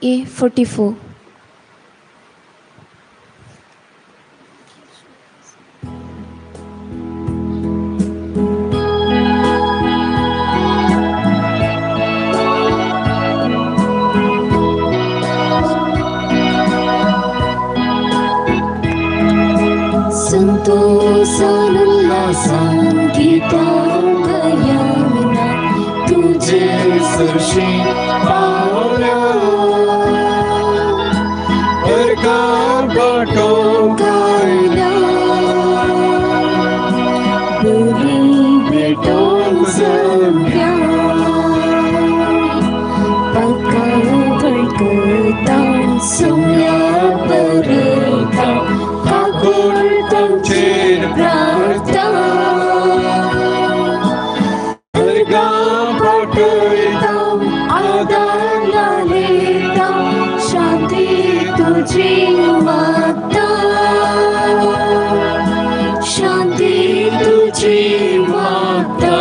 A44. संतोषानुल्लासान गीतांगयामिना तुझे सरशी पावला परकार बाटो गायला बुरी बेटो संग्या पक्का भटकता सोया परता काकोल तंचेर प्रार्था परगा बाटोता आदाला लेता शांति तुझी माता शांति तुझी माता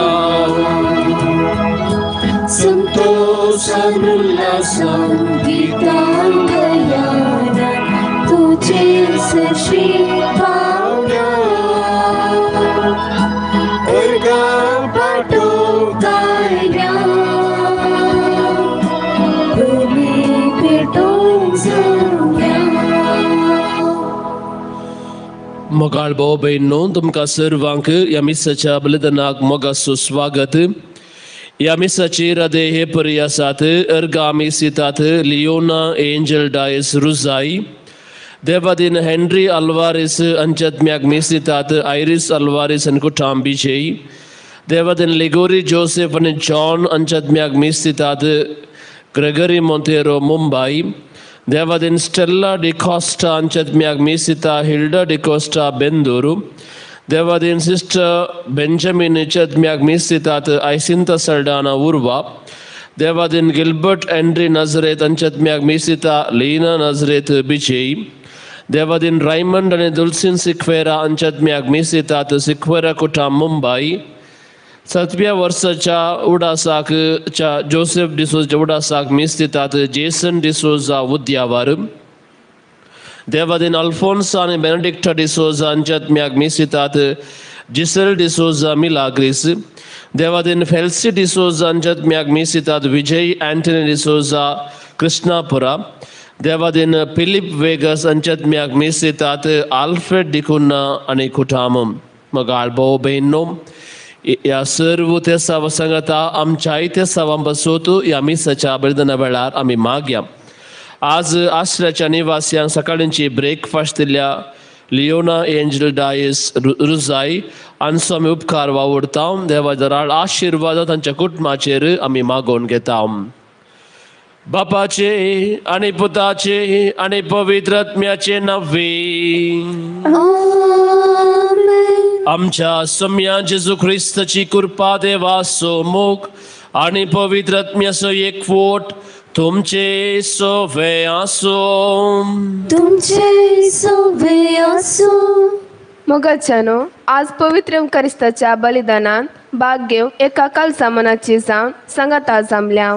संतोषानुल्लासान गीतांगयाना तुझे सरशी पावला परगा बाटो गायला बुरी बेटो संग्या मोगाळ भाऊ बहिणींनो, तुमकां सर्वांक ह्या मिसाच्या बलिदानाक मोगाचो स्वागत. ह्या मिसाची हृदय हे परी आसात. अर्गा मिसितात लियोना एंजल डायस रुजाई, देवादीन हेनरी अल्वारिस अंचत्म्याक मिसितात आयरिस अल्वारिस आणि कुटांबीचे, देवादीन लिगोरी जोसेफ आणि जॉन अंचत्म्याक मिसितात ग्रेगरी मोंतेरो मुंबई, देवादीन स्टेल्ला डिकोस्टा अंचत्म्याक मिसिता हिल्डा डिकोस्टा बेंदूरू, देवादीन सिस्टर बेंजामिन अंचत्म्याक मिसितात आयसिंता सल्डाना उर्वा, देवादीन गिल्बर्ट एंड्री नजरेत अंचत्म्याक मिसिता लीना नजरेत बिचेई, देवादीन रायमंड आणि दुल्सिन सिक्वेरा अंचत्म्याक मिसितात सिक्वेरा कुटां मुंबई, 7व्या वर्साच्या उडासाक जोसेफ डिसोजा उडासाक मिसितात जेसन डिसोजा उद्यावर, देवादीन अल्फोन्सा आणि बेनेडिक्टा डिसोजा अंचत्म्याक मिसितात जिसेल डिसोजा मिलाग्रिस, देवादीन फेल्सी डिसोजा अंचत्म्याक मिसितात विजय एंटनी डिसोजा कृष्णापुरा, देवादीन फिलिप वेगस अंचत्म्याक मिसितात आल्फ्रेड डिकुन्ना आणि कुटामम. मोगाळ भाऊ बहिणींनो, या सर्व त्या साव सांगता आमच्या त्या सावां बसवतो या मिसाच्या बलिदाना वेळार आम्ही मागया. आज आश्रयाच्या निवासियांक सकाळची ब्रेकफास्ट दिल्या लियोना एंजल डायस रुजाई हांचो आमी उपकार वावुरता. देवाचो आशिर्वाद तांच्या कुटुंबाचेर आमी मागोवन घेता. बापाचे आणि पुताचे आणि पवित्र आत्म्याचे नव्हे. आमच्या सम्या जेजू ख्रिस्ताची कृपा, देवाचो मोग आणि पवित्र आत्म्याचो एकवट तुमचे सोबे आसो. तुमचे सोबे आसो. मोगाच्यानो आज पवित्र क्रिस्ताच्या बलिदानात भाग घेवंक एका कालसा मनाची जावन सांगाता जमल्या.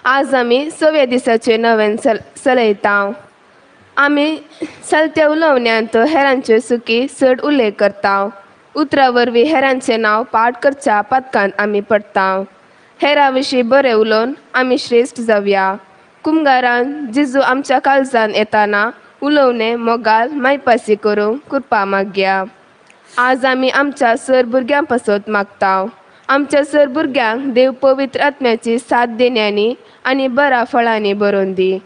आज आमी 6व्या दिसाचे नवेन चलयता. आमी चलत्या उलोवण्यांत हेरांचे सुखी चड उल्लेख करता. उतरा वरवीं हेरांचें नांव पाठ करच्या पथकांत आमी पडटा. हेरां विशीं बरें उलोवन आमी श्रेश्ठ जावया. कुमगारान जेजू आमच्या काळजान येताना उलोवणे मोगाल मायपासी करूंक कृपा मागया. आज आमी आमच्या सर भुरग्यां पासत मागता. आमच्या सर भुरग्यांक देव पवित्र आत्म्याची साथ देण्यांनी आनी बरा फळांनी भरोवन दी.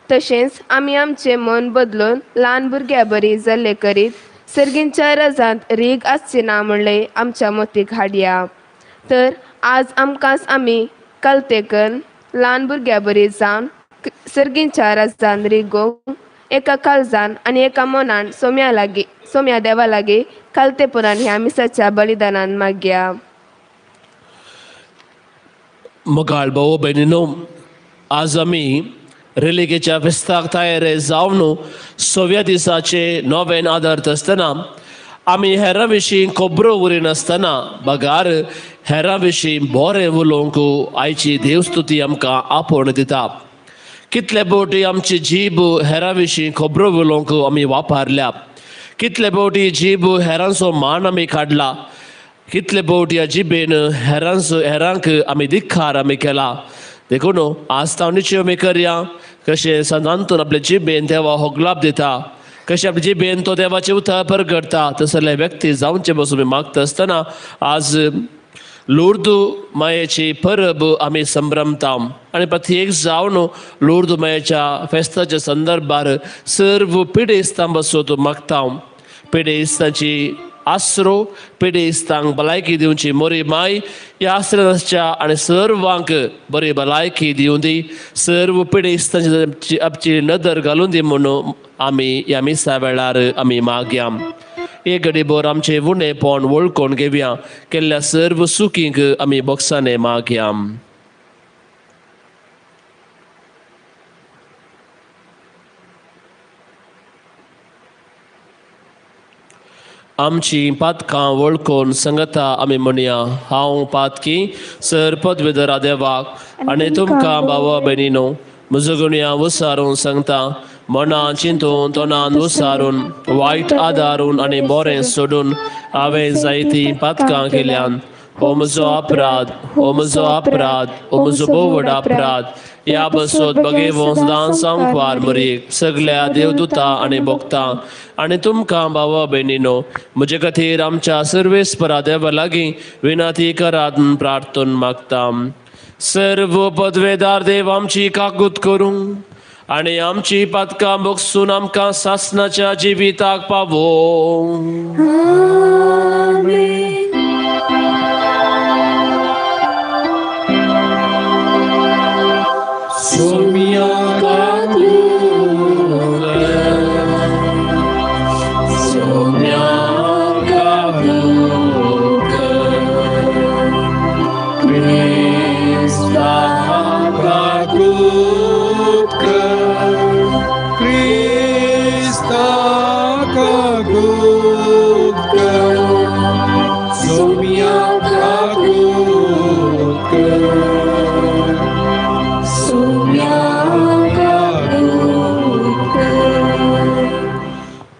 तशेंच आमी आमचें मन बदलून ल्हान भुरग्यां बरी जल्ले करीत सर्गींच्या रजांत रीग आसची ना म्हणले आमच्या मतीक हाडया. तर आज आमकांच आमी कालतेकन ल्हान भुरग्यां बरी जावन सर्गींच्या रजान रिगोवंक एका काळजान आनी एका मनान सोम्या देवा लागीं कालतेपणान ह्या मिसाच्या बलिदानान मागया. मोगाळ भाऊ बहिणीनो, आज आमी रेलिगेच्या फेस्ताक तयार जावन 6व्या दिसाचे नोवेन आदारत आसतना आमी हेरां विशीं खबरो उरिनासतना बगार हेरां विशीं बरें उलोवंक आयची देवस्तुती आमकां आपोवन दिता. कितले फावटी आमची जीब हेरां विशीं खबरो उलोवंक आमी वापरल्या. कितले फावटी जीब हेरांचो मान आमी काडला. कितले फावटी ह्या जिबेन हेरांक आमी धिक्कार आमी केला. देखून आज हांव निश्चय आमी करया कशें सदांतून आपले जिबेन देवा होगलाप दिता. कशें आपले जिबेन तो देवाचे उतर परगडटा तसले व्यक्ती जावचे बसून आमी मागता आसतना आज लुर्द मायेची परब आमी संभ्रमता. आनी प्रत्येक जावन लुर्द मायेच्या फेस्ताच्या संदर्भार सर्व पिडेस्तां बसोत मागता. पिडेस्तांची आसरो पिडेस्तांक भलायकी दिवची मोरी माय ह्या आसराच्या आनी सर्वांक बरी भलायकी दिवं दी. सर्व पिडेस्तांची आपची नदर घालून दी म्हणून आमी ह्या मिसा वेळार आमी मागया. एक घडीभर आमचे उणेपण वळखून घेवया. केल्ल्या सर्व सुखींक आमी बोक्साने मागया. आमची पातकां वळखून संगता आमी म्हणया. हांव पातकी सर पदवीधरा देवाक आनी तुमकां भावा भयणीनो म्हजो गुन्यांव विसारून सांगता. मनान चिंतून तोंडान विसारून वायट आदारून आनी बरें सोडून हांवें जायतीं पातकां केल्यान. हो म्हजो अपराध, हो म्हजो अपराध, हो म्हजो भोव व्हड अपराध. ह्या बसोत बगेवो सदां सांगवार मरीक सगळ्या देवदूतां आनी भक्तां आनी तुमकां भावा भयणीनो म्हजे खातीर आमच्या सर्वेस्परा देवा लागीं विनंती करात प्रार्थना मागता. सर्व पदवेदार देव आमची काकूत करूं आनी आमची पातकां बगसून आमकां सासणाच्या जिविताक पावो.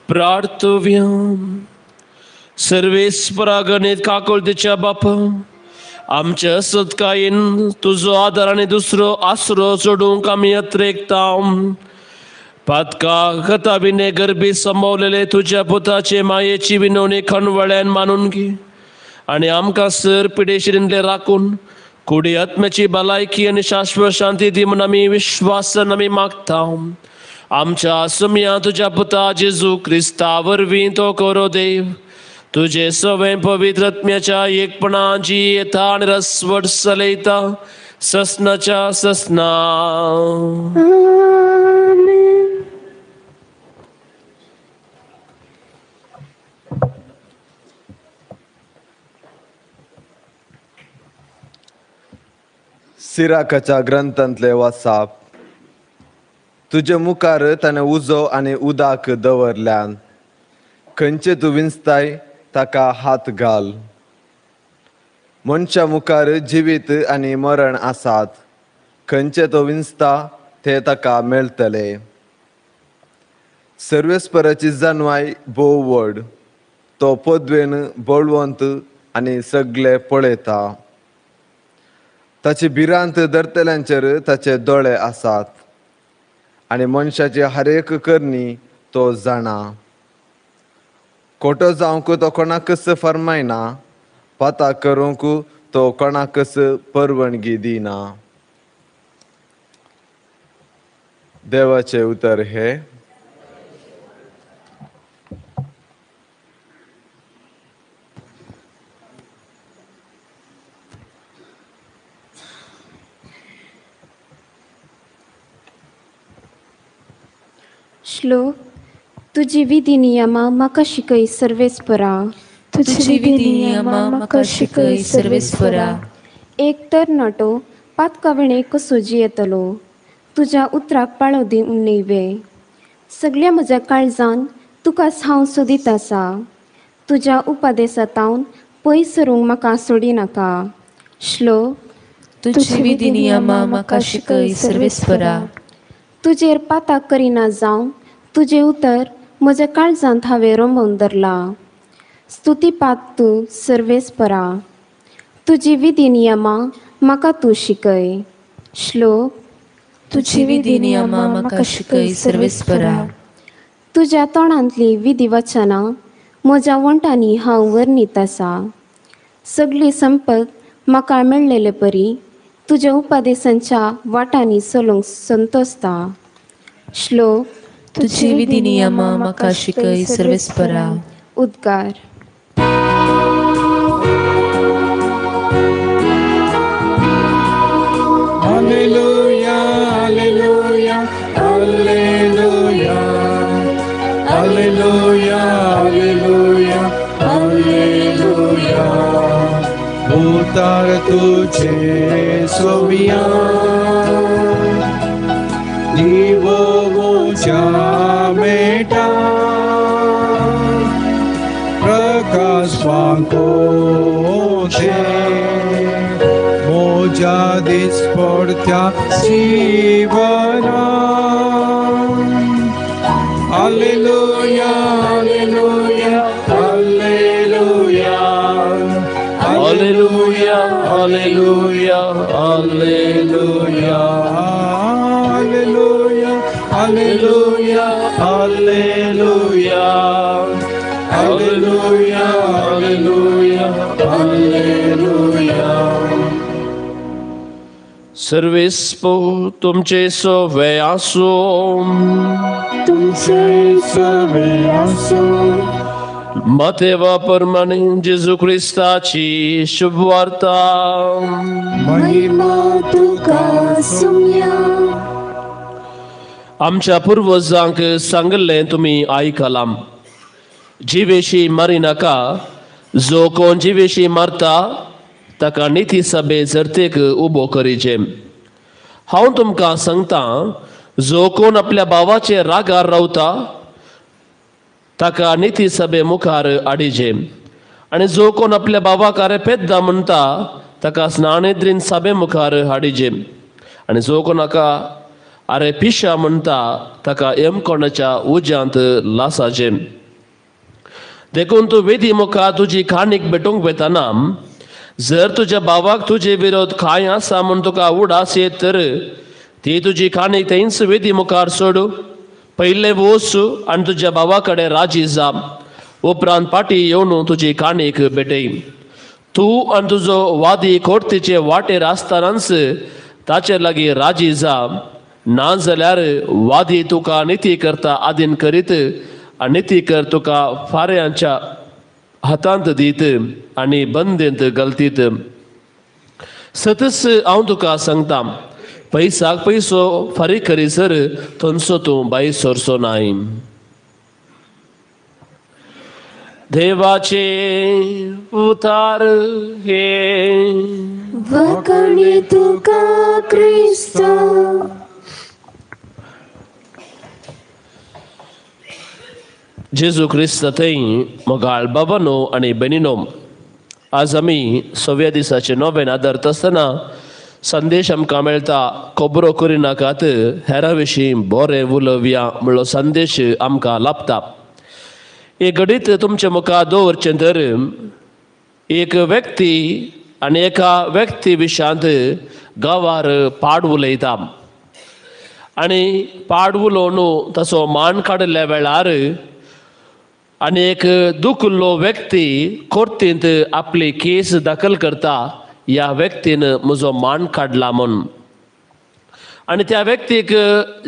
प्रार्थव्या. सर्वेस्परा गणित काकुळतेच्या बापा, आमच्या सत्कायेन तुजो आदार आनी दुसरो आसरो सोडूंक आमी यत्रेकता. पातका कथा बिने गरबी संभवलेले तुझ्या पुताचे मायेची विनवणी खणवळ्यान मानून घे आनी आमकां सर पिडेशिरींतले राखून कुडी आत्म्याची भलायकी आनी शाश्वत शांती दी म्हूण आमी विश्वासान आमी मागता. आमच्या सुम्या तुझ्या पुता जेजू क्रिस्ता वरवीं तो करो देव. तुझे सवय पवित्र आत्म्याच्या एकपणान जी येता आनी रसवट चलयता ससनाच्या ससना. सिराकाच्या ग्रंथांतले वाचप. तुजे मुखार ताणें उजो आनी उदाक दवरल्यान खंयचे तूं विंचताय ताका हात घाल. मनशा मुखार जिवीत आनी मरण आसात, खंयचे तो विंचता ते ताका मेळटले. सर्वेस्पराची जानवाय भोव व्हड, तो पदवेन बळवंत आनी सगळे पळयता. ताची भिरांत धरतल्यांचेर ताचे दोळे आसात आनी मनशाची हरेक करणी तो जाणा. खोटो जावंक तो कोणाकच फरमायना, पाता करूंक तो कोणाकच परवानगी दिना. देवाचे उतर हे. श्लोक. तुजी विधी नियमा म्हाका शिकय सर्वेस्परा. तुझी विधी नियमा म्हाका शिकय सर्वेस्परा. एक तर नटो पातकावणे कसो जियेतलो, तुज्या उतराक पाळो दिवन नैवे. सगळ्या म्हज्या काळजान तुकाच हांव सोदीत आसा, तुज्या उपादेसांतावन पयस सरूंक म्हाका सोडिनाका. श्लोक. तुझी विधी नियमा म्हाका शिकय सर्वेस्परा. तुजेर पाताक करिना जावं तुजे उतर म्हज्या काळजांत हांवें रोमोवन धरला. स्तुतीपात तूं सर्वेस्परा. तुजी विधी नियमा म्हाका तूं शिकय. श्लोक. तुझी विधी नियमा म्हाका शिकय सर्वेस्परा. तुज्या तोंडांतली विधी वचनां म्हज्या वंटांनी हांव वर्णीत आसा. सगळी संपत म्हाका मेळलेले परी तुज्या उपादेसांच्या वाटांनी चलूंक संतोसता. श्लोक. तुझी विधी नियमा म्हाका शिकय सर्वेस्परा. उद्गार. Alleluia, alleluia, alleluia. Alleluia, alleluia, alleluia. Utar tuझे Sonia, दिवो मोच्या मेटा, प्रकाश पाको दे. मोजा दिसपडत्या जीवना. Alleluia, alleluia, alleluia. Alleluia, alleluia, alleluia. Alleluia, alleluia, Alleluia. Alleluia, alleluia, alleluia. सर्वेस्पो तुमचे सोवे आसो. तुमचे सवे आसो. Mateva परमाने जेजू ख्रिस्ताची शुभ वार्ता. महिमा तुका सुम्या. आमच्या पूर्वजांक सांगले तुम्ही आयकलां, जिवेशी मारी नाका. जो कोण जिवेशी मारता ताका निती सभे जरतेक उबो करीचे. हांव तुमकां सांगता, जो कोण आपल्या भावाचे रागार रावता ताका निती सभे मुखार हाडिचे. आनी जो कोण आपल्या भावाक आरे पेद्दा म्हणटा ताका स्नानेद्रीन सभे मुखार हाडिचे. आनी जो कोणाका आरे पिशा म्हणटा ताका येमकोणाच्या उज्यांत लासाचे. देखून तूं वेदी मुखार तुजी काणीक भेटोवंक वेताना जर तुज्या भावाक तुजे विरोध कांय आसा म्हूण तुका उडास येत तर ती तुजी काणीक थंयच वेदी मुखार सोड. पयले वच आनी तुज्या भावा कडेन राजी जा. उपरांत पाटी येवन तुजी काणीक भेटय. तूं आनी तुजो वादी कोर्टीचे वाटेर आसतनाच ताचे लागीं राजी जा. ना जाल्यार वादी तुका निती करता आदीन करीत आनी निती कर तुका फाऱ्यांच्या हातांत दीत आनी बंदेंत घालतीत. सतच हांव तुका सांगता, पैसाक पैसो फारीक करीसर थंयसो तूं भायर सरचो नाय. देवाचे उतार हे. वखणी तुका क्रिस्त. जेजू ख्रिस्त थंय मोगाळ बाबांनो आनी भयणीनो, आज आमी 6व्या दिसाचे नोवेन आदरता आसतना संदेश आमकां मेळटा खबरो करिनाकात हेरां विशीं बरें उलोवया म्हणलो संदेश आमकां लाभता. एक घडीत तुमच्या मुखार दवरचें तर एक व्यक्ती आनी एका व्यक्ती विशांत गांवार पाड उलयता आनी पाड उलोवन ताचो मान काडल्या वेळार आनी एक दुखुल्लो व्यक्ती कोर्तींत आपली केस दाखल करता, ह्या व्यक्तीन म्हजो मान काडला म्हूण. आनी त्या व्यक्तीक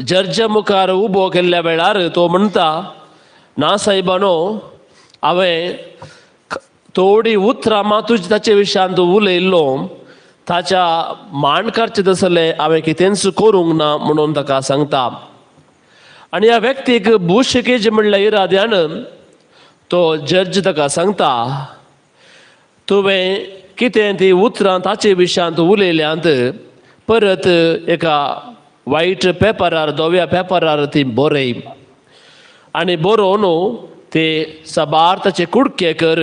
जर्जा मुखार उबो केल्ल्या वेळार तो म्हणटा, ना सायबानो, हांवें थोडी उतरां मातूच ताचे विशयांत उलयल्लो, ताच्या मान काडचें तसलें हांवें कितेंच करूंक ना म्हणून ताका सांगता. आनी ह्या व्यक्तीक बुशकेज म्हणल्या इराद्यान तो जज ताका सांगता, तुवें कितें ती उतरां ताचे विशयांत उलयल्यांत परत एका वायट पेपरार, धव्या पेपरार ती बरय आनी बरोवन ते सबार ताचे कुडके कर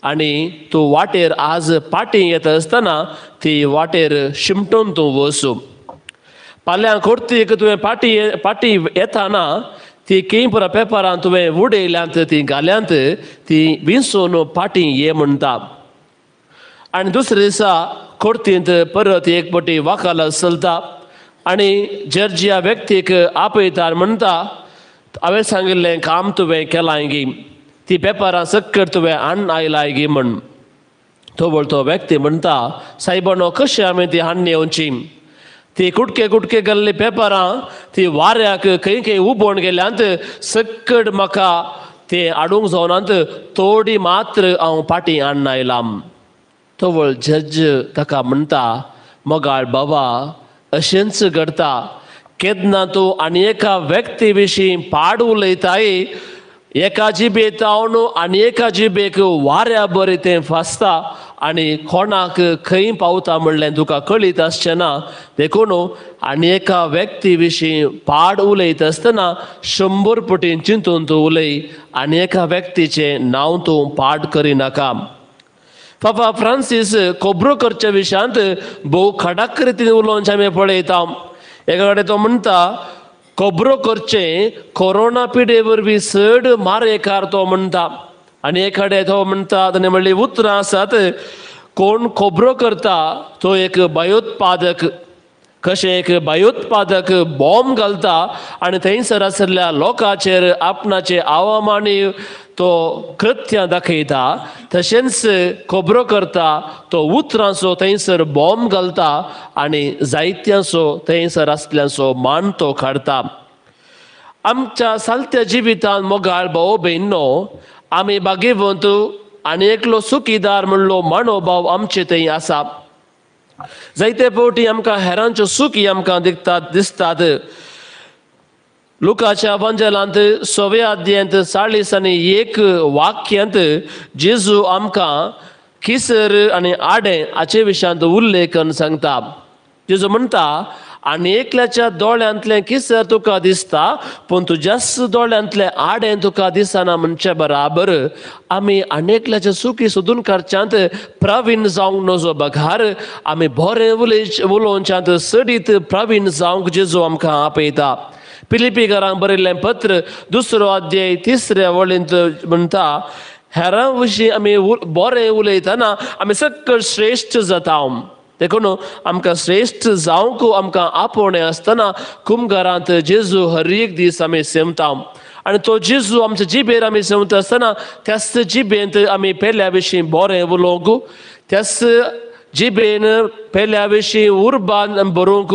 आनी तूं वाटेर आज पाटी येता आसतना ती वाटेर शिमटोवन तूं वच. फाल्यां कोर्तीक तुवें पाटी येताना ती केंपरा पेपरान तुवें उडयल्यांत ती घाल्यांत ती विंसून पाटी ये म्हणटा. आनी दुसरे दिसा कोर्तींत परत एक पटी वकालत चलता आनी जर्जी ह्या व्यक्तीक आपयता आनी म्हणटा, हांवें सांगिल्लें काम तुवें केलां गी, ती पेपरां सक्कट तुवें हाडून आयलाय गी म्हण. तो वळतो व्यक्ती म्हणटा, सायबानो, कशें हांवें ती हाडून येवची? ती कुडके घाल्ली पेपरां ती वाऱ्याक खंय खंय उबोवन गेल्यांत सक्कट म्हाका ते हाडूंक जावनात, थोडी मात्र हांव पाटी हाडून आयलां. तो वळ जज ताका म्हणटा, मोगाळ बाबा, अशेंच घडता. केन्ना तूं आनी एका व्यक्ती विशीं पाड उलयताय, एका जिबेक तावन आनी एका जिबेक वाऱ्या बरें तें फासता आनी कोणाक खंय पावता म्हणलें तुका कळीत आसचें ना. देखून आनी एका व्यक्ती विशीं पाड उलयता आसतना 100 पटीन चिंतून तूं उलय, आनी एका व्यक्तीचें नांव तूं पाड करिनाका. पापा फ्रांसीस खबरो करच्या विशयांत भोव खडाक रितीन उलोवनचें आमी पळयता. एका कडेन तो म्हणटा, खबरो करचें कोरोना पिडे वरवीं चड मारेकार तो म्हणटा. आनी एक कडेन तो म्हणटा, ताणें म्हणली उतरां आसात, कोण खबरो करता तो एक भयोत्पादक, कशें एक भयोत्पादक बॉम्ब घालता आनी थंयसर आशिल्ल्या लोकांचेर आपणाचें अवमानीय तो कृत्यां दाखयता, तशेंच खबरो करता तो उतरांचो थंयसर बॉम्ब घालता आनी जायत्यांचो थंयसर आसल्यांचो मान तो काडटा. आमच्या सालत्या जिवितांत मोगाळ भाव भयणो, आमी भाग्यवंत आनी एकलो सुखीदार म्हणलो मनोभाव आमचे थंय आसा. जायते फावटी आमकां हेरांच्यो सुखी आमकां दिसतात. लुकाच्या एवंजलांत 6व्या अध्यायांत 40 आनी 1 वाक्यांत जेजू आमकां किसर आनी आडें हाचे विशयांत उल्लेख करून सांगता. जेजू म्हणटा, आनी एकल्याच्या दोळ्यांतलें किसर तुका दिसता पूण तुज्याच दोळ्यांतलें आडें तुका दिसना म्हणचे बराबर आमी आनेकल्याचे सुखी सोदून काडच्यांत प्रवीण जावंक नजो बघार आमी बरें उलोवच्यांत सडीत प्रवीण जावंक जेजू आमकां आपयता. फिलिपीकारांक बरयल्लें पत्र 2रो अध्याय 3ऱ्या वळींत म्हणटा, हेरां विशीं आमी बरें उलयतना आमी सक्कळ श्रेश्ठ जाता. देखून आमकां श्रेश्ठ जावंक आमकां आपोवणें आसतना कुमगारांत जेजू हर एक दीस आमी सेवता. आनी तो जेजू आमच्या जिबेर आमी सेवता आसतना त्याच जिबेंत आमी पेल्या विशीं बरें उलोवंक, त्याच जिबेन पेल्या विशीं उर्बान बरोवंक,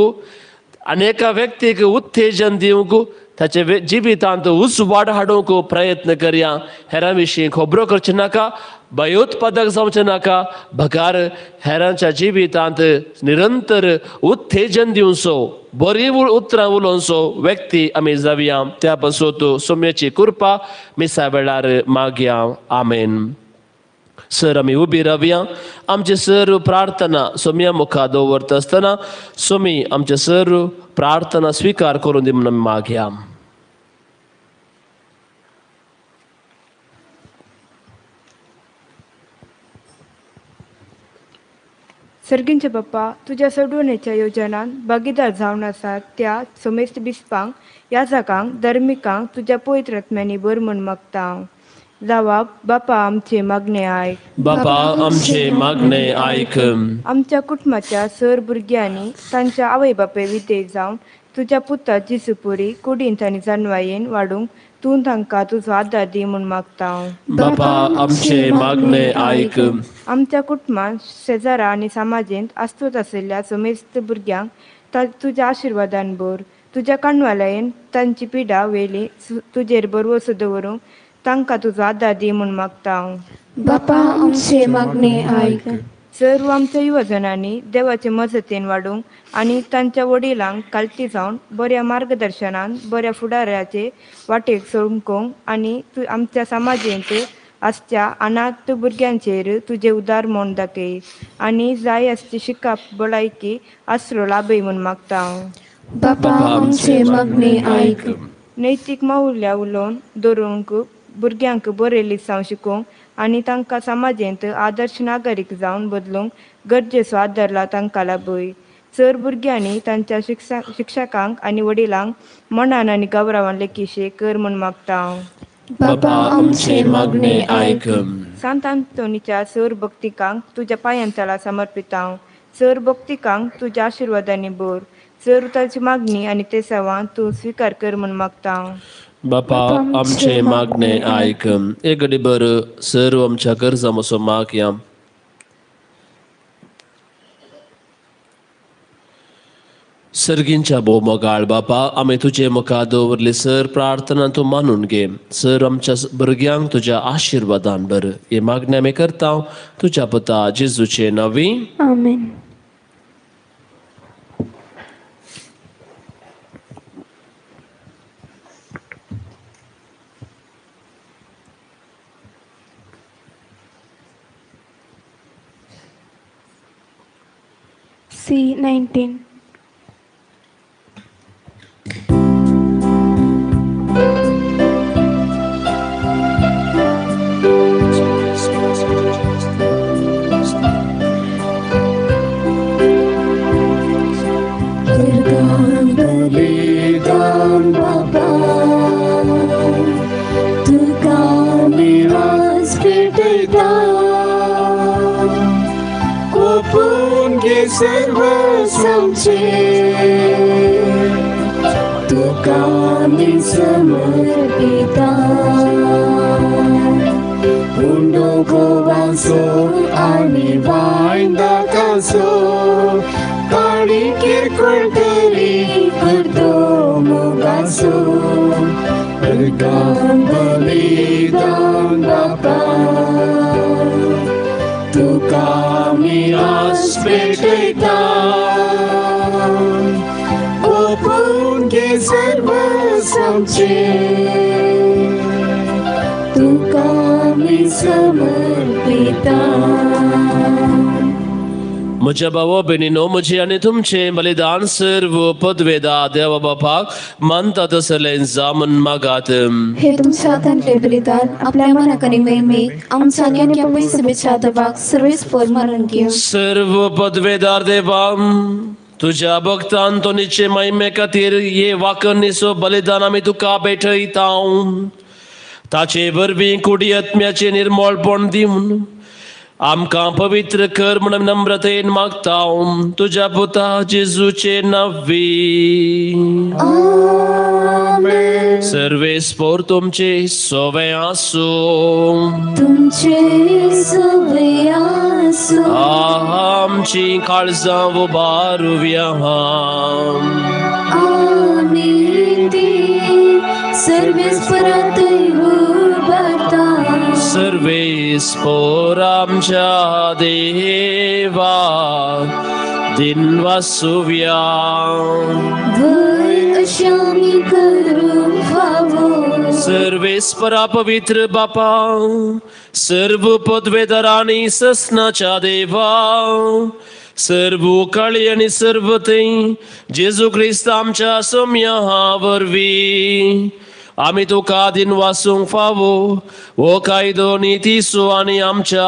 आनी एका व्यक्तीक उत्तेजन दिवंक, ताचे जिवितांत उजवाड हाडूंक प्रयत्न करया. हेरां विशीं खबरो करचे नाका, भयोत्पादक जावचें नाका, भगार हेरांच्या जिवितांत निरंतर उत्तेजन दिवचो, बरी उतरां उलोवचो व्यक्ती आमी जावया. त्या पासून सोम्याची कृपा मिसा वेळार मागया. आमेन. सर आमी उबी रावया. आमचे सर प्रार्थना सोम्या मुखार दवरता आसतना सोमी आमचे सर प्रार्थना स्वीकार करून दी म्हणून मागया. सर्गींचे बाप्पा तुझ्या सोडवण्याच्या योजनांत भागीदार जावन आसात त्या समेस्त बिस्पांक ह्या जागांक धर्मिकांक तुझ्या पवित्र आत्म्यांनी बर म्हूण मागता. जावाब बापा आमचे मागणे आयक. बापा आमचे मागणे आयक. आमच्या कुटुंबाच्या सर भुरग्यांनी तांच्या आवय बापय विदेश जावन तुझ्या पुता जिसूपुरी कुडींत आनी जानवायेन वाडूंक तूं तांकां तुजो आदार दी म्हूण मागता. बापा आमचे मागणे आयक. आमच्या कुटुंबांत शेजारा आनी समाजींत आस्तूत आशिल्ल्या समेस्त भुरग्यांक तुज्या आशिर्वादान भर. तुज्या काणवालयेन तांची पिडा वेली तुजेर बरवो दवरूंक तांकां तुजो आदार दी म्हूण मागता. बापा आमचे मागणे आयक. सर्व आमच्या युवजनांनी देवाचे मजतीन वाडूंक आनी तांच्या वडिलांक कालती जावन बऱ्या मार्गदर्शनान बऱ्या फुडाऱ्याचे वाटेक सोडूंक आनी आमच्या समाजींत आसच्या अनाथ भुरग्यांचेर तुजे उदार मोन दाखय आनी जाय आसची शिकाप भलायकी आसरो लाभय म्हूण मागता. बापा आमचे मागणे आयक. नैतीक माउल्या उलोवन दवरूंक भुरग्यांक बरे लिसांव शिकोवंक आनी तांकां समाजींत आदर्श नागरीक जावन बदलूंक गरजेचो आदारला तांकां लाभय. चर भुरग्यांनी तांच्या शिक्षकांक आनी वडिलांक मनान आनी गौरवान लेखीशे कर म्हूण मागता. बापा आमचे मागणे आयक. सांत आंतोनीच्या सर भक्तिकांक तुज्या पांयांतला समर्पिता. सर भक्तिकांक तुज्या आशिर्वादांनी भर. चर ताची मागणी आनी ते सेवा तूं स्विकार कर म्हूण मागता. बापा आमचे मागणे आयक. एक घडी बर सर्व आमच्या गरजा मसो मागया. सर्गींच्या मोगाळ बापा आमी तुजे मुखार दवरली सर प्रार्थना तूं मानून घे. सर आमच्या भुरग्यांक तुज्या आशिर्वादान बर. हे मागणी आमी करता तुज्या पुता जेजूचे नांवी. आमेन. C19. बलिदान बाबा तुका मी आज भेटयता. ओपून घे सर्व आमचे तुका मी समर्पिता. उंडो गोवासो आनी वायंदाकासो काळी किरकोळ तरी करतो मोगासो. बलिदान बापा तुका मी आज भेटयता. ओपून घे सर्व आमचे तुका मी समर्पिता. म्हज्या भावो भयणीनो म्हजे आनी तुमचे बलिदान सर्व पदवेदा देवा बापाक मानता तसलें जामून मागात. हे तुमच्या हातांतले बलिदान आपल्या मनाक आनी मेळमेक आमच्या नेमक्या पयसुबेच्या दबाक सर्वेस्पर मारून घेवं. सर्व पदवेदार देवा तुझ्या भक्तान तोनीचे महिमे खातीर हे वाकणीचो बलिदान आमी तुका भेटयता. ताचे वरवीं कुडी आत्म्याचे निर्मळपण दिवन आमकां पवित्र कर म्हणून नम्रतेन मागता तुझ्या पुता जेजूचे नांवी. सर्वेस्पोर तुमचे सोवे आसूं. तुमचे सोवे आसूं. आमची काळजां उबारुया. आमी ती सर्वेस्परांत उबारता. सर्वेस्पोर आमच्या देवा दिन वासुव्या. भय अशें आमी करूंक फावो. सर्वेस्परा पवित्र बापा सर्व पदवेदारांनी ससनाच्या देवा सर्व काळी आनी सर्व तें जेजू क्रिस्त आमच्या सोम्या वरवीं आमी तुका दिन वासूंक फावो. हो कायदो नितीसो आनी आमच्या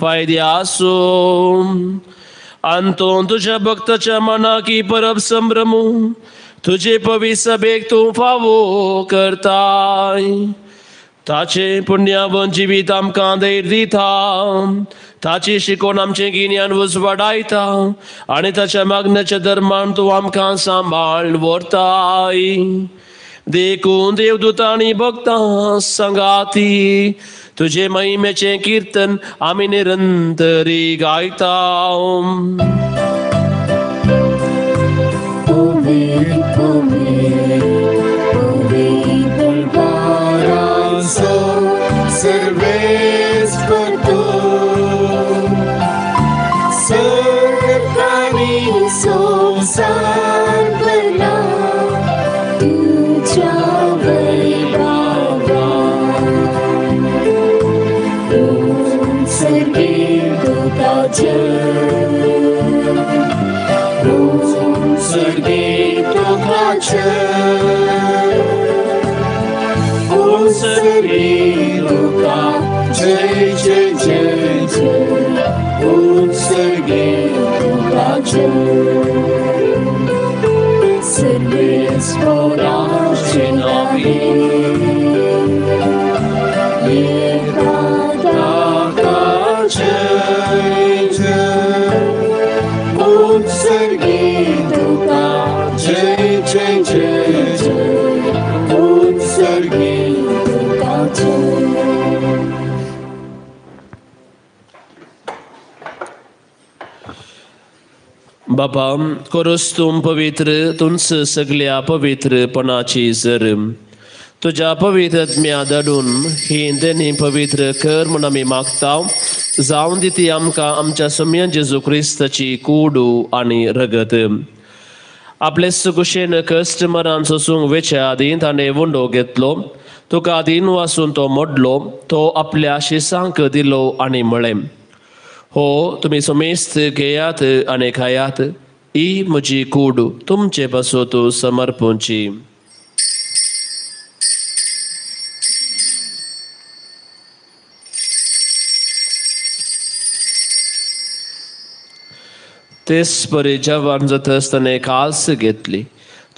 फायद्या आसूं. अंतों तुझ्या भक्ताच्या मनाकी परब संभ्रमू तुझे पवी सभेक तू फावो करताय ताचे पुण्यावन जिवीत आमकां धैर्य दिता ताची शिकोन आमचे गिन्यान उजवाडायता आनी ताच्या मागण्याच्या धर्मान तू आमकां सांबाळ व्हरताय देखून देवदूत आनी भक्तां संगाती तुझे महिमेचे कीर्तन आम्ही निरंतरी गायता सर्वेस करतो सर्वकानी संसार भरला तुझ्या वैभवा सर्गे तुझे ओम सर्गे लोका जय जय जय जय ओम सर्गे लोका जय सर्वे स्वराज्य नावे जय जय ओम सर्गे लोका जय जय जय जय ओम सर्गे लोका जय बापा करोस तुम पवित्र तुंच सगळ्या पवित्रपणाची जर तुझ्या पवित्र आत्म्या धाडून ही देणी पवित्र कर म्हूण आमी मागता जावन दिती आमकां आमच्या सम्य जेजू क्रिस्ताची कूड आनी रगत आपले सुकुशेन कश्ट मरान सोसूंक वेच्या आदी ताणें वंडो घेतलो तुका आदीन वाचून तो मोडलो तो आपल्या शिसांक दिलो आनी म्हळें हो तुम्ही समेस्त घेयात आनी खायात ही म्हजी कूड तुमचे पासोत समर्पूंची तेच परी जवान जाता आसतना काल्स घेतली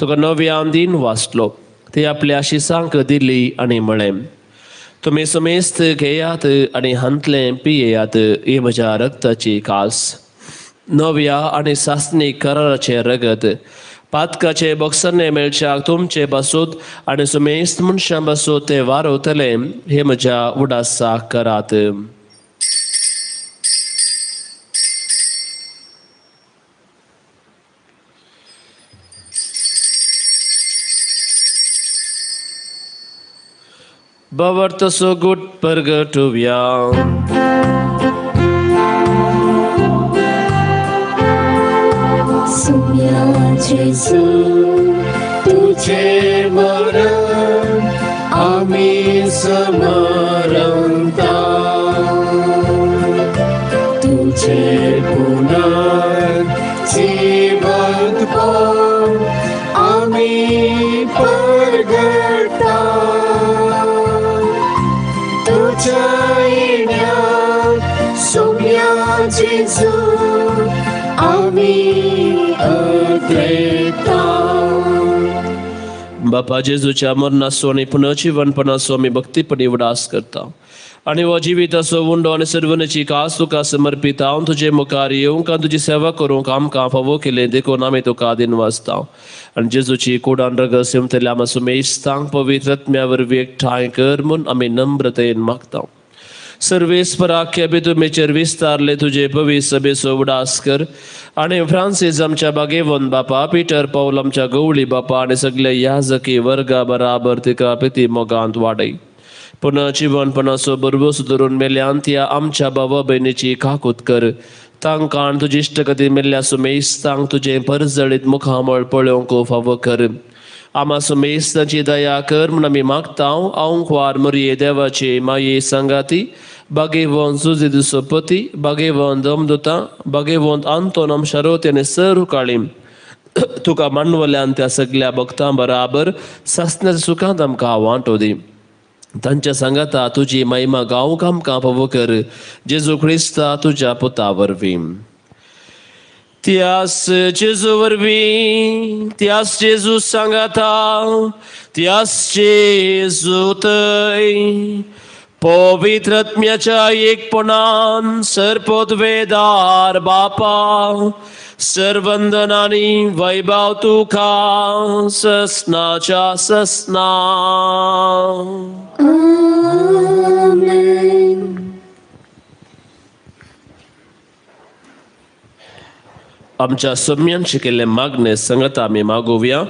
तुका नव्यान दिन वाचलो ती आपल्या शिसांक दिली आनी म्हळें तुम्ही समेस्त घेयात आनी हांतलें पियेयात ही म्हज्या रक्ताची कास नव्या आनी सासनीक कराराचें रगत पातकाचे बॉक्सरने मेळच्याक तुमचे पासूत आनी समेस्त मनशां पासूत ते वारवतले हे म्हज्या उडासाक करात Bavarta so good purgatoria. Sumya Jesu, तुझे मरण आम्ही समरंता तुझे पुनर्जीवन आम्ही परगटा Sumya Jesu, आम्ही अद्वैता बापा जेजूच्या मरणाचो आनी पुनर्जीवनपणाचो आमी भक्तीपणी उडास करता आनी हो जिविताचो उंडो आनी सर्वनेची कास तुका समर्पिता हांव तुजे मुखार येवंक आनी तुजी सेवा करूंक आमकां फावो केलें देखून आमी तुका आदीन वाचता आनी जेजूची कुडान रगत येवतल्या आमच्या सुमेस्तांक पवित्र आत्म्या वरवीं एकठांय कर म्हूण आमी नम्रतेन मागता सर्वेस्पराख्य तुमेचेर विस्तारले तुझे पवित्र सभेचो उडास कर आनी फ्रांसीस आमच्या बागेवन बापा पिटर पौल आमच्या गवळी बापा आनी सगळे याजकी वर्गा बराबर तिका पिती मोगांत वाडय पुनर्जीवनपणाचो बरोबर सुदारून मेल्यान त्या आमच्या भावा भयणीची काकूत कर तांकां आनी तुजी इश्टगती मेल्ल्या सुमेस्तांक तुजे परजळीत मुखामळ पळोवंक फावो कर आमा सुमेस्तांची दया कर म्हूण आमी मागता आंकवार मरिये देवाचे माये संगाती भाग्यवंत सुजिद सोपती भाग्यवंत दमदुता भाग्यवंत आंतोनम शारोती आनी सर काळीम तुका मानवल्यान त्या सगळ्या भक्तां बराबर सासण्याच्या सुखांत आमकां वांटो दी तांच्या सांगाता तुजी महिमा गावंक आमकां फावो कर जेजू क्रिस्ता तुज्या पुता वरवीं Tias Jezu vorbi, tias Jezu sangata, tias Jezu tăi, पवित्रत्म्याच्या एकपणान सर्पोद्वेदार बापा सर्वंदनानी वैभव तुका ससनाच्या ससना. आमच्या सोम्यांचे केले मागणे संगत आम्ही मागूया.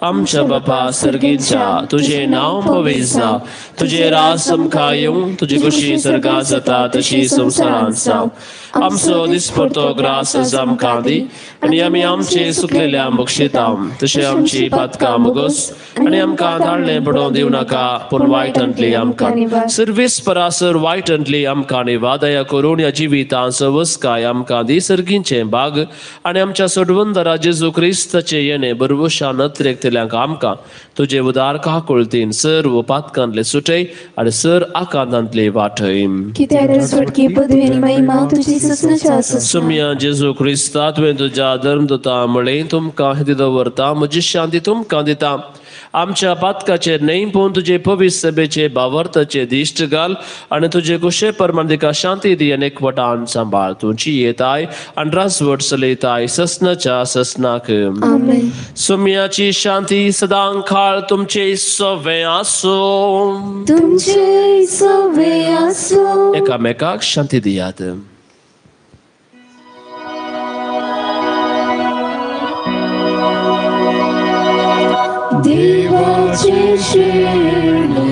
आमच्या बापा सर्गीच्या तुझे नाव पवित्र जा, तुझे राज समखा येऊन, तुझी खुशी सर्गा जाता तशी संसारात जाव. आमचो दिसपडतो ग्रास आमकां दी, आणि आम्ही आमचे सुकलेल्या बक्षिताम तशे आमची पातकां मुगोस, आणि आमकां धाडले पडोवन दिवं नाका, पूण वायटांतली आमकां सर्वीस परासर वायटांतली आमकां निवादया करून या जिवितांचो वस्काय आमकां दी. सर्गींचे भाग आणि आमच्या सोडवंदरा जेजू क्रिस्ताचे येणे बरवशान त्रेकतल्यांक आमकां तुझे उदार काकुळतीन सर्व पातकांतले सुटय आणि सर आकांतांतले वाटय. सुम्या जेजू क्रिस्ता तुवें तुज्या धर्मदूता मुळे तुमकां हिती दवरता, म्हजी शांती तुमकां दिता. आमच्या पातकाचे न्हय पूण तुजे पवित्र सभेचे भावार्थाचे दिश्ट घाल, आणि तुझे कुशे परमान तिका शांती दी आणि एकवटान सांबाळ. तुझी येताय आणि रासवट चलयताय ससनाच्या ससनाक. सुम्याची शांती सदां काळ तुमचे सवे आसो. एकामेकाक शांती दियात. देवाचे शेणे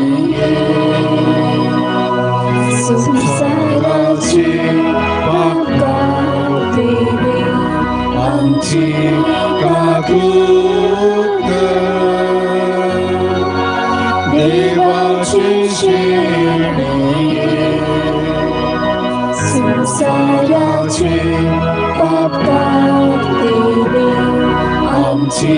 संसाराचे पापा देवे आमची काकूत. देवाचे शेणे संसाराचे पापा देवे आमची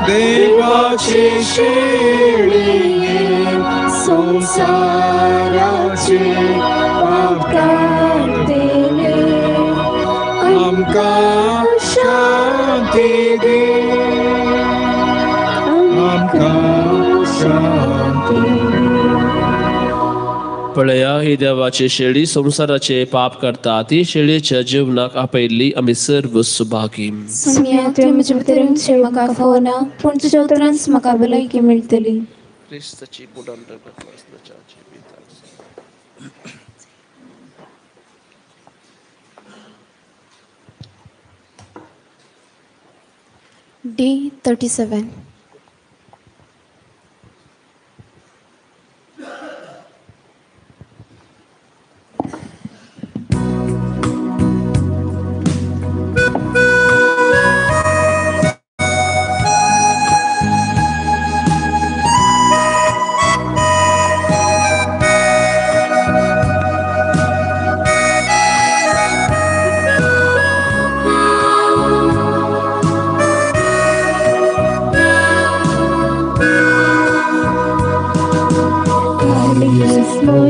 देवाचे शेणे संसाराचे पाप देवे आमकां शांती दे. आमकां शांती. पळया ही देवाची शेळी संसाराचे पाप करता, ती शेळीच्या जीवनाक आपयल्ली आमी सर्व सुभागी. म्हाका फोना पूण तुज्या उतरांच म्हाका भलायकी मेळटली. क्रिस्ताची बुडांत वचनाच्या जिवितांत. D37.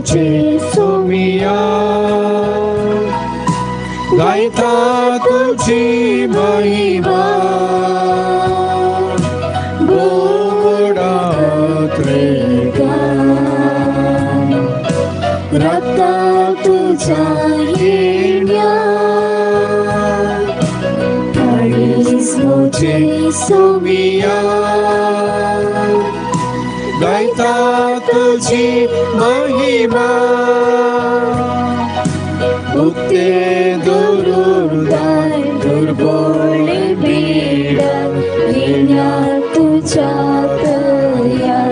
Gesù mia, gaita tuji महिमा, गोडा त्रेगा, रक्ता तुझा येण्या, काळीजो Gesù mia, गायता तुझी महिमा, उक्ते दुरुदाय दुर्बळे पीडा येण्या तुझ्यात या.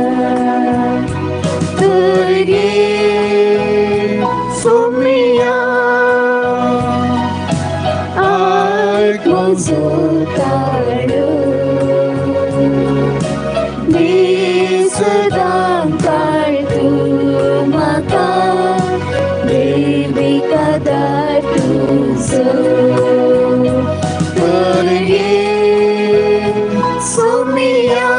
तर ये सोमिया ऐकूचो ताडू, सदां काळ तूं म्हाका देविका दार तुजो. तर ये सोमिया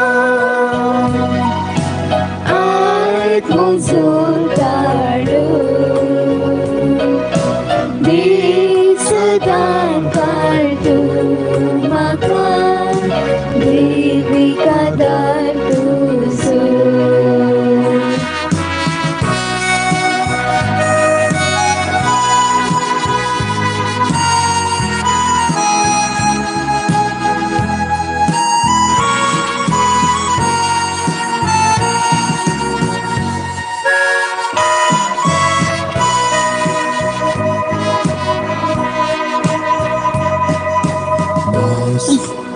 ऐक म्हजो ताडो.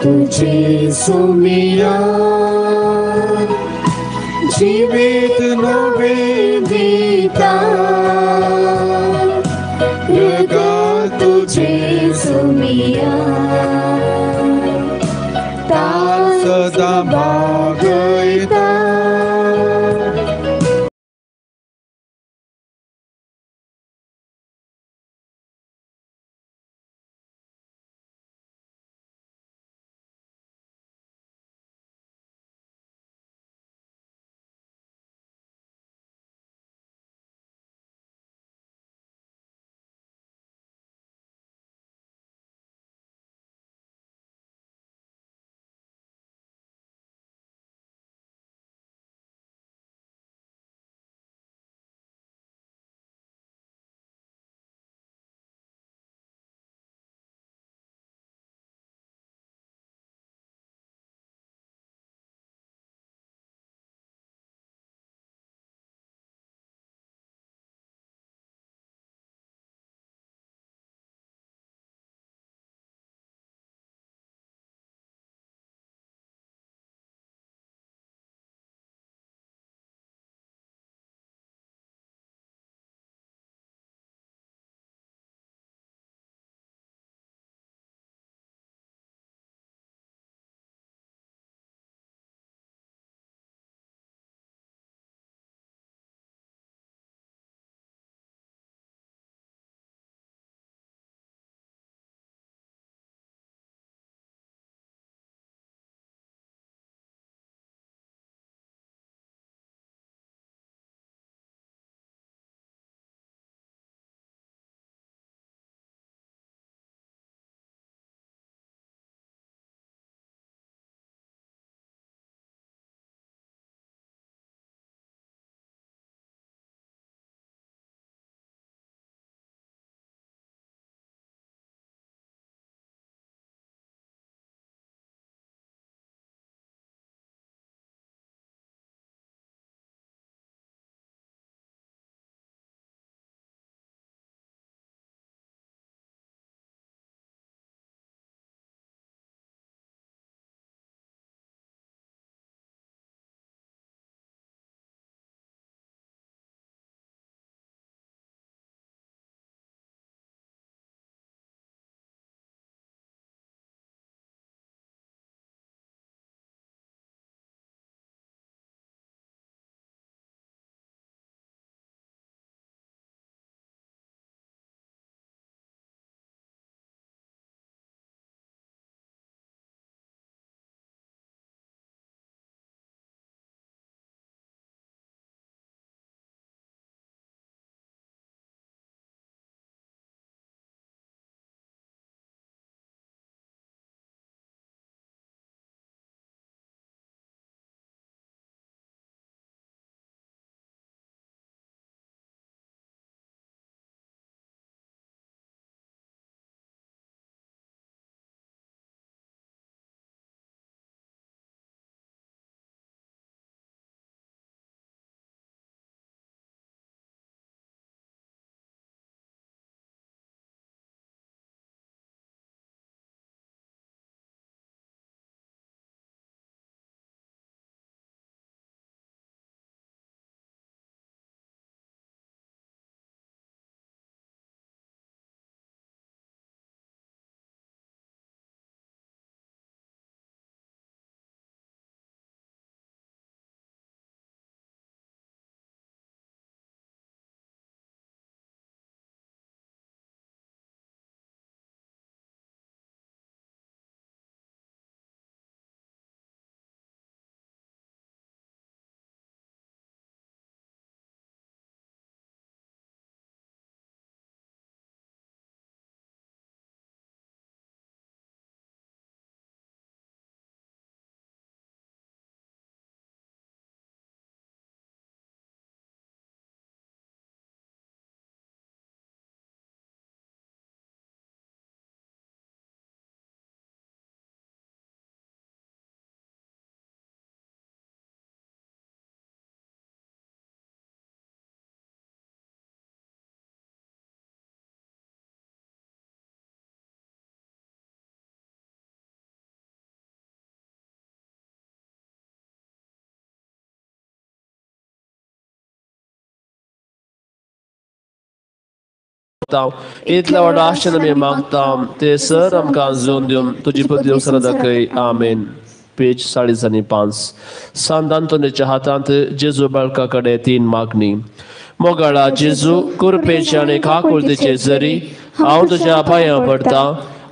तुझे सुमिया जीवित नवेदिता रगा तुझे सुमिया ता सदा भागयता मागता इतल्या व्हडा आशेन आमी मागता ते सर आमकां जोन दिवन तुजी पद सर दाखय आमेन. पेज 45. सांत आंतोनीच्या हातांत जेजू बाळका कडेन 3 मागणी. मोगाळा जेजू कुरपेचे आनी काकुळतीचे जरी हांव तुज्या पांयां पडटा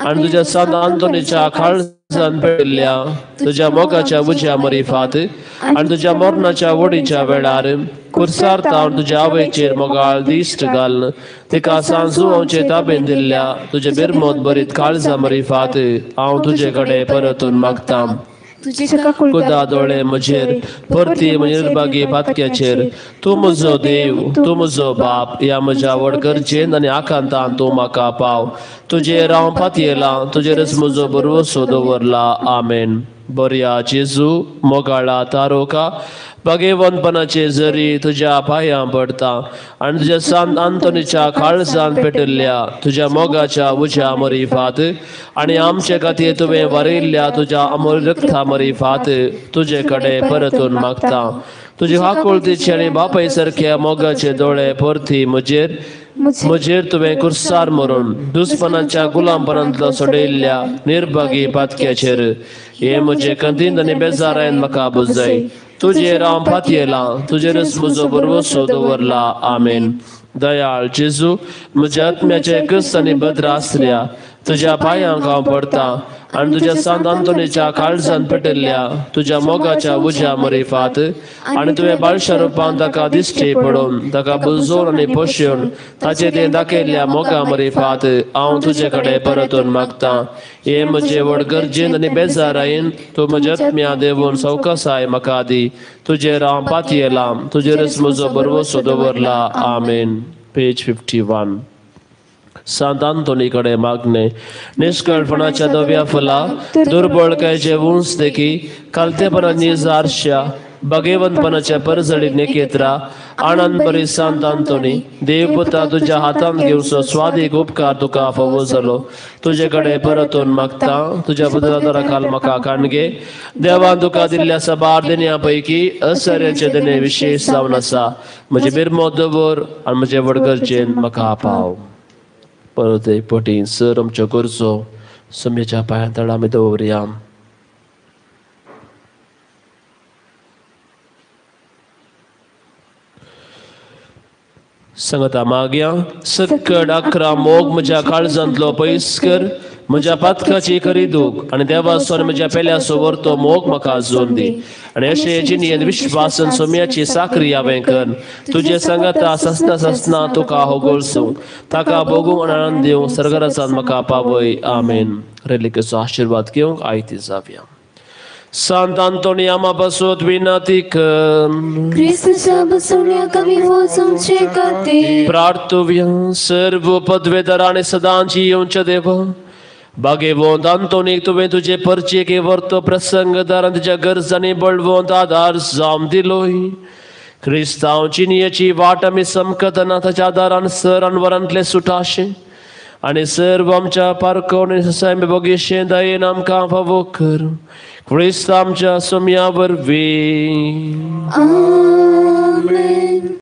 आनी तुज्या सांत आंतोनीच्या काळजान पेळिल्ल्या तुज्या मोगाच्या उज्या मरिफात आनी तुज्या मरणाच्या वडीच्या वेळार कुर्सार तावन तुज्या आवयचेर मोगाळ दिश्ट घालन तिका सांजू हांवचे ताबेन दिल्ल्या तुजे बिरमोद बरीत काळजा मरिफात हांव तुजे कडेन परतून मागता. खुदा दोळे म्हजेर परती निर्भागी बातक्याचेर तूं म्हजो देव तूं म्हजो बाप ह्या म्हज्या व्हड गरजेन आनी आकांतान तूं म्हाका पाव. तुजेर हांव पातयेलां तुजेरच म्हजो भरवोसो दवरला आमेन. बऱ्या जेजू मोगाळा तारोका भागेवंतपणाचे जरी तुज्या पांयां पडटा आनी तुज्या सांत आंतोनीच्या काळजान पेटयल्ल्या तुज्या मोगाच्या उज्या मरिफात आनी आमचे खातीर तुवें वारयल्ल्या तुज्या अमोल रक्ता मरिफात तुजे कडेन परतून मागता. तुजे काकुळतीचे आनी बापाय सारख्या मोगाचे दोळे परती म्हजेर तुवें कुर्सार मरून दुस्पनाच्या गुलामपणांतलो सोडयल्ल्या निर्भागी पातक्याचेर हे म्हजे कंदीन आनी बेजारायन म्हाका बुजय. तुजेर हांव पातयेलां तुजेरच म्हजो भरवोसो दवरला आमेन. दयाळ जेजू म्हज्या आत्म्याचे कस आनी भद्र आसल्या तुज्या पांयांक हांव पडटा आनी तुज्या सांत आंतोनीच्या काळजान पेटयल्ल्या तुज्या मोगाच्या उज्या मरिफात आनी तुवें बाळशा रुपान ताका दिश्टी पडोवन ताका बुजोवन आनी पोशून ताचे ते दाखयल्ल्या मोगा मरिफात हांव तुजे कडेन परतून मागता. हे म्हजे व्हड गरजेन आनी बेजारायेन तूं म्हज्या आत्म्या देवून सवकासाय म्हाका दी. तुजेर हांव पातयेलां तुजेरच म्हजो भरवोसो दवरला आमेन. पेज 51. सांत आंतोनी कडेन मागणे. निश्कळपणाच्या दव्या फला दुर्बळकायचे वंश देखी कालतेपणांनी जारशा भागेवंतपणाच्या परजडीत नेकेत्रा आनंद बरी सांत आंतोनी देवपुता तुज्या हातांत घेवचो स्वादीक उपकार तुका फावो जालो. तुजे कडेन परतून मागता तुज्या पुत्रादारा काल म्हाका काणगे देवान तुका दिल्ल्या सबार दिन्या पैकी असर्याचे दिने विशेष जावन आसा. म्हजे बिरमोद दवर आनी म्हजे व्हड गरजेन म्हाका पाव. परत एक पटी सर आमच्यो गरजो समेच्या पांयां तळा आमी दवरया. सांगता मागया. सकट 11 मोग म्हज्या काळजांतलो पयस कर म्हज्या पातकाची करी दूख आनी देवाचो म्हज्या पेल्याचो व्हरतो मोग म्हाका जोन दी आनी अशें जिणेंत विश्वासन सोम्याची साखरी हांवें कर. तुजे सांगता ससना तुका होगोळसूं ताका भोगूंक आनंद दिवंक सर्गराजांत म्हाका पावय आमेन. रेलिकेचो आशिर्वाद घेवंक आयती जावया. सांत आंतोनी आमा बसोत विनंती कर. ख्रिस्ताच्या बसवण्या कमी वचूंचे खातीर प्रार्थुव्या. सर्व पदवेदार आनी सदांची येवच्या देवा भागेवंत आंतोनीक तुवें तुजे परचेके व्हरतो प्रसंगदार आनी तुज्या गरजांनी बळवंत आदार जावं दिलोय. क्रिस्तांवची नियेची वाट आमी समकतना ताच्या आदारान सर अनवरांतले सुटाशे आनी सर्व आमच्या पारखोवणी ससाय बोगीशे दयेन आमकां फावो कर. क्रिस्त आमच्या सोम्या वरवीं आमेन.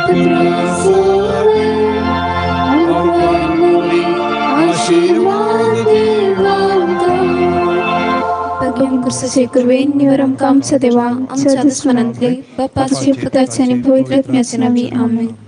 Bagi yang kursus kurwin ni orang kam sadewa am sadus manantli Bapa Sri Putra Chani Bhoitrat Myasanavi Amen.